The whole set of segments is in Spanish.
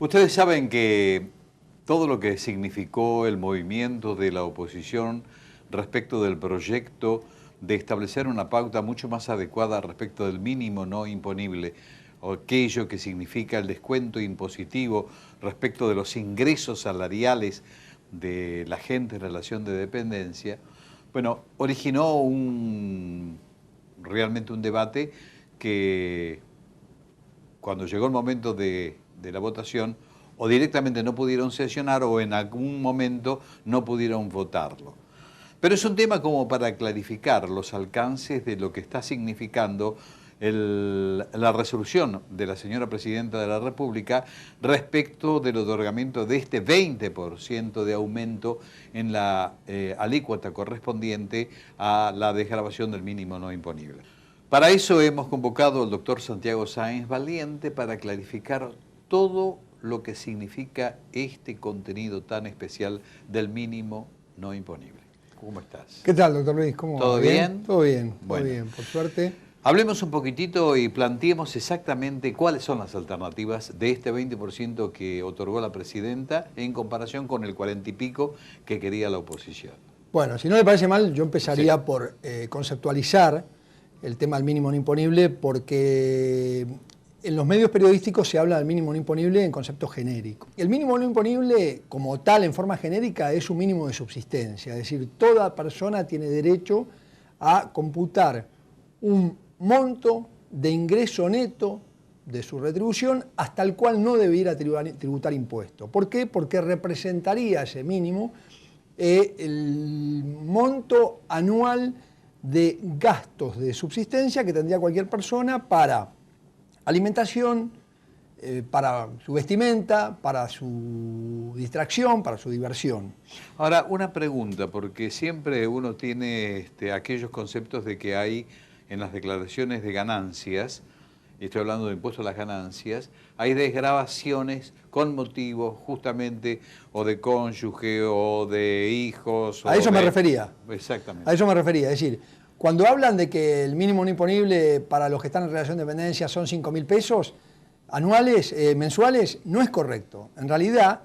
Ustedes saben que todo lo que significó el movimiento de la oposición respecto del proyecto de establecer una pauta mucho más adecuada respecto del mínimo no imponible, o aquello que significa el descuento impositivo respecto de los ingresos salariales de la gente en relación de dependencia, bueno, originó realmente un debate que cuando llegó el momento de la votación, o directamente no pudieron sesionar o en algún momento no pudieron votarlo. Pero es un tema como para clarificar los alcances de lo que está significando la resolución de la señora Presidenta de la República respecto del otorgamiento de este 20% de aumento en la alícuota correspondiente a la desgravación del mínimo no imponible. Para eso hemos convocado al doctor Santiago Sáenz Valiente para clarificar todo lo que significa este contenido tan especial del mínimo no imponible. ¿Cómo estás? ¿Qué tal, doctor Luis? ¿Cómo va? ¿Todo bien? Todo bien, bueno, todo bien, por suerte. Hablemos un poquitito y planteemos exactamente cuáles son las alternativas de este 20% que otorgó la Presidenta en comparación con el 40 y pico que quería la oposición. Bueno, si no le parece mal, yo empezaría por conceptualizar el tema del mínimo no imponible, porque en los medios periodísticos se habla del mínimo no imponible en concepto genérico. El mínimo no imponible, como tal, en forma genérica, es un mínimo de subsistencia. Es decir, toda persona tiene derecho a computar un monto de ingreso neto de su retribución hasta el cual no debiera tributar impuesto. ¿Por qué? Porque representaría ese mínimo el monto anual de gastos de subsistencia que tendría cualquier persona para alimentación, para su vestimenta, para su distracción, para su diversión. Ahora, una pregunta, porque siempre uno tiene aquellos conceptos de que hay en las declaraciones de ganancias, y estoy hablando de impuestos a las ganancias, hay desgravaciones con motivo justamente o de cónyuge o de hijos. A eso me refería. Exactamente. A eso me refería, es decir, cuando hablan de que el mínimo no imponible para los que están en relación de dependencia son 5.000 pesos anuales, mensuales, no es correcto. En realidad,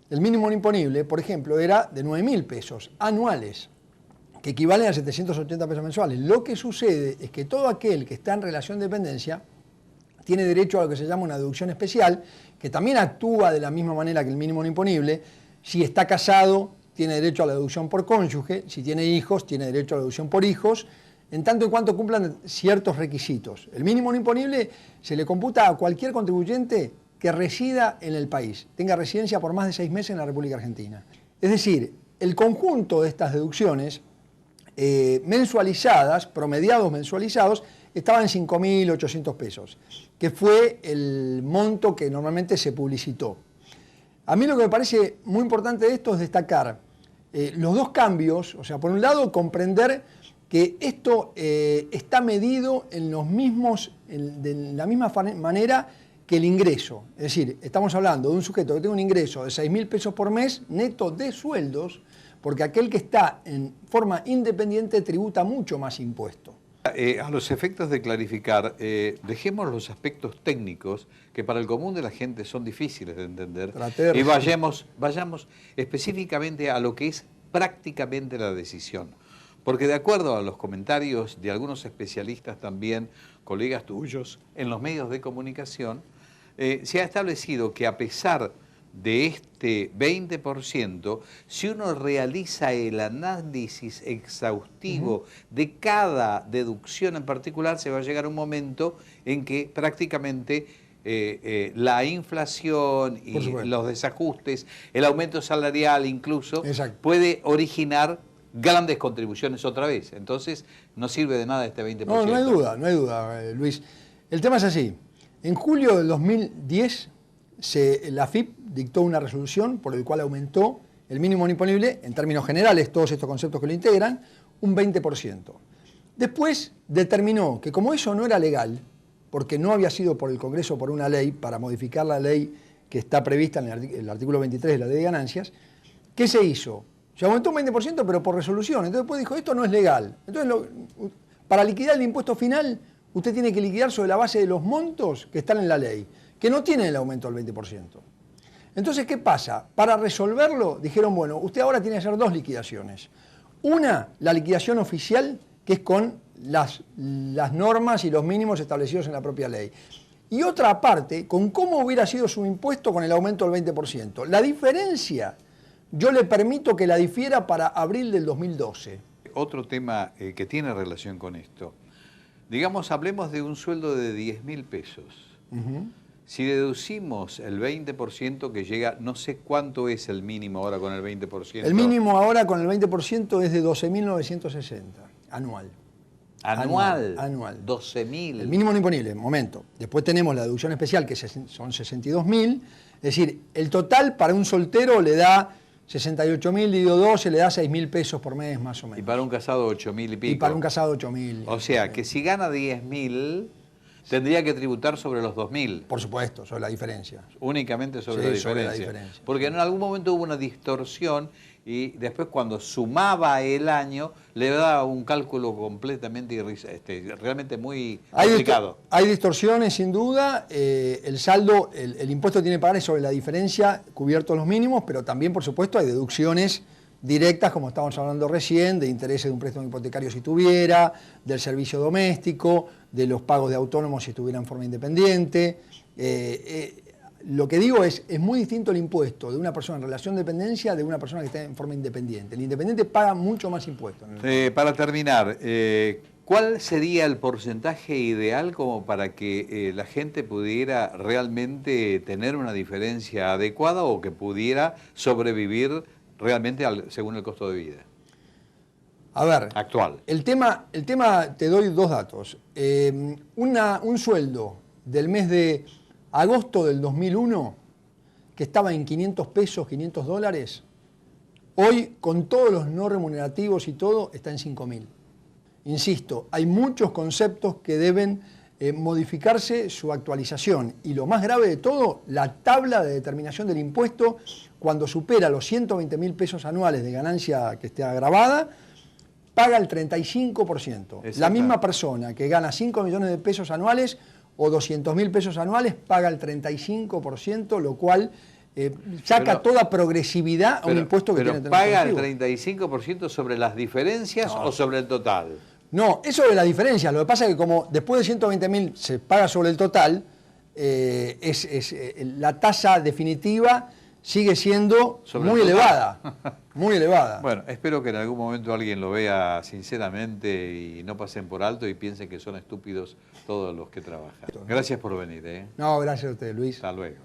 el mínimo no imponible, por ejemplo, era de 9.000 pesos anuales, que equivalen a 780 pesos mensuales. Lo que sucede es que todo aquel que está en relación de dependencia tiene derecho a lo que se llama una deducción especial, que también actúa de la misma manera que el mínimo no imponible. Si está casado, tiene derecho a la deducción por cónyuge; si tiene hijos, tiene derecho a la deducción por hijos, en tanto en cuanto cumplan ciertos requisitos. El mínimo no imponible se le computa a cualquier contribuyente que resida en el país, tenga residencia por más de 6 meses en la República Argentina. Es decir, el conjunto de estas deducciones mensualizadas, promediados mensualizados, estaban en 5.800 pesos, que fue el monto que normalmente se publicitó. A mí lo que me parece muy importante de esto es destacar los dos cambios, o sea, por un lado, comprender que esto está medido en de la misma manera que el ingreso. Es decir, estamos hablando de un sujeto que tiene un ingreso de 6.000 pesos por mes neto de sueldos, porque aquel que está en forma independiente tributa mucho más impuesto. A los efectos de clarificar, dejemos los aspectos técnicos que para el común de la gente son difíciles de entender y vayamos específicamente a lo que es prácticamente la decisión. Porque de acuerdo a los comentarios de algunos especialistas también, colegas tuyos, en los medios de comunicación, se ha establecido que a pesar de este 20%, si uno realiza el análisis exhaustivo de cada deducción en particular, se va a llegar a un momento en que prácticamente la inflación y los desajustes, el aumento salarial incluso, puede originar grandes contribuciones otra vez. Entonces, no sirve de nada este 20%. No hay duda, Luis. El tema es así. En julio del 2010, la AFIP dictó una resolución por el cual aumentó el mínimo no imponible, en términos generales, todos estos conceptos que lo integran, un 20%. Después determinó que como eso no era legal, porque no había sido por el Congreso por una ley, para modificar la ley que está prevista en el artículo 23 de la Ley de Ganancias, ¿qué se hizo? Se aumentó un 20%, pero por resolución. Entonces después dijo, esto no es legal. Entonces, para liquidar el impuesto final, usted tiene que liquidar sobre la base de los montos que están en la ley, que no tienen el aumento del 20%. Entonces, ¿qué pasa? Para resolverlo, dijeron, bueno, usted ahora tiene que hacer dos liquidaciones. Una, la liquidación oficial, que es con las normas y los mínimos establecidos en la propia ley. Y otra aparte, con cómo hubiera sido su impuesto con el aumento del 20%. La diferencia, yo le permito que la difiera para abril del 2012. Otro tema que tiene relación con esto. Digamos, hablemos de un sueldo de 10.000 pesos. Si deducimos el 20% que llega, no sé cuánto es el mínimo ahora con el 20%. El mínimo ahora con el 20% es de 12.960 anual. ¿Anual? Anual. 12.000. El mínimo no imponible, momento. Después tenemos la deducción especial, que son 62.000. Es decir, el total para un soltero le da 68.000 dividido 12, le da 6.000 pesos por mes más o menos. Y para un casado 8.000 y pico. Y para un casado 8.000. O sea, que si gana 10.000, tendría que tributar sobre los 2.000. Por supuesto, sobre la diferencia. Únicamente sobre la diferencia. Sobre la diferencia. Porque en algún momento hubo una distorsión y después cuando sumaba el año le daba un cálculo completamente realmente muy complicado. Hay distorsiones sin duda. El saldo, el impuesto que tiene que pagar es sobre la diferencia, cubiertos los mínimos, pero también, por supuesto, hay deducciones directas, como estábamos hablando recién, de intereses de un préstamo hipotecario si tuviera, del servicio doméstico, de los pagos de autónomos si estuviera en forma independiente. Lo que digo es muy distinto el impuesto de una persona en relación de dependencia de una persona que está en forma independiente. El independiente paga mucho más impuestos. Para terminar, ¿cuál sería el porcentaje ideal como para que la gente pudiera realmente tener una diferencia adecuada o que pudiera sobrevivir realmente según el costo de vida? A ver, actual. El tema, te doy dos datos. Un sueldo del mes de agosto del 2001, que estaba en 500 pesos, 500 dólares, hoy con todos los no remunerativos y todo, está en 5.000. Insisto, hay muchos conceptos que deben modificarse su actualización. Y lo más grave de todo, la tabla de determinación del impuesto, cuando supera los 120.000 pesos anuales de ganancia que esté agravada, paga el 35%. La misma persona que gana 5 millones de pesos anuales o 200.000 pesos anuales paga el 35%, lo cual saca toda progresividad a un impuesto que tiene. ¿Pero paga el 35% sobre las diferencias o sobre el total? No, es sobre la diferencia. Lo que pasa es que como después de 120.000 se paga sobre el total, la tasa definitiva sigue siendo muy elevada. Muy elevada. Bueno, espero que en algún momento alguien lo vea sinceramente y no pasen por alto y piensen que son estúpidos todos los que trabajan. Gracias por venir. No, gracias a usted, Luis. Hasta luego.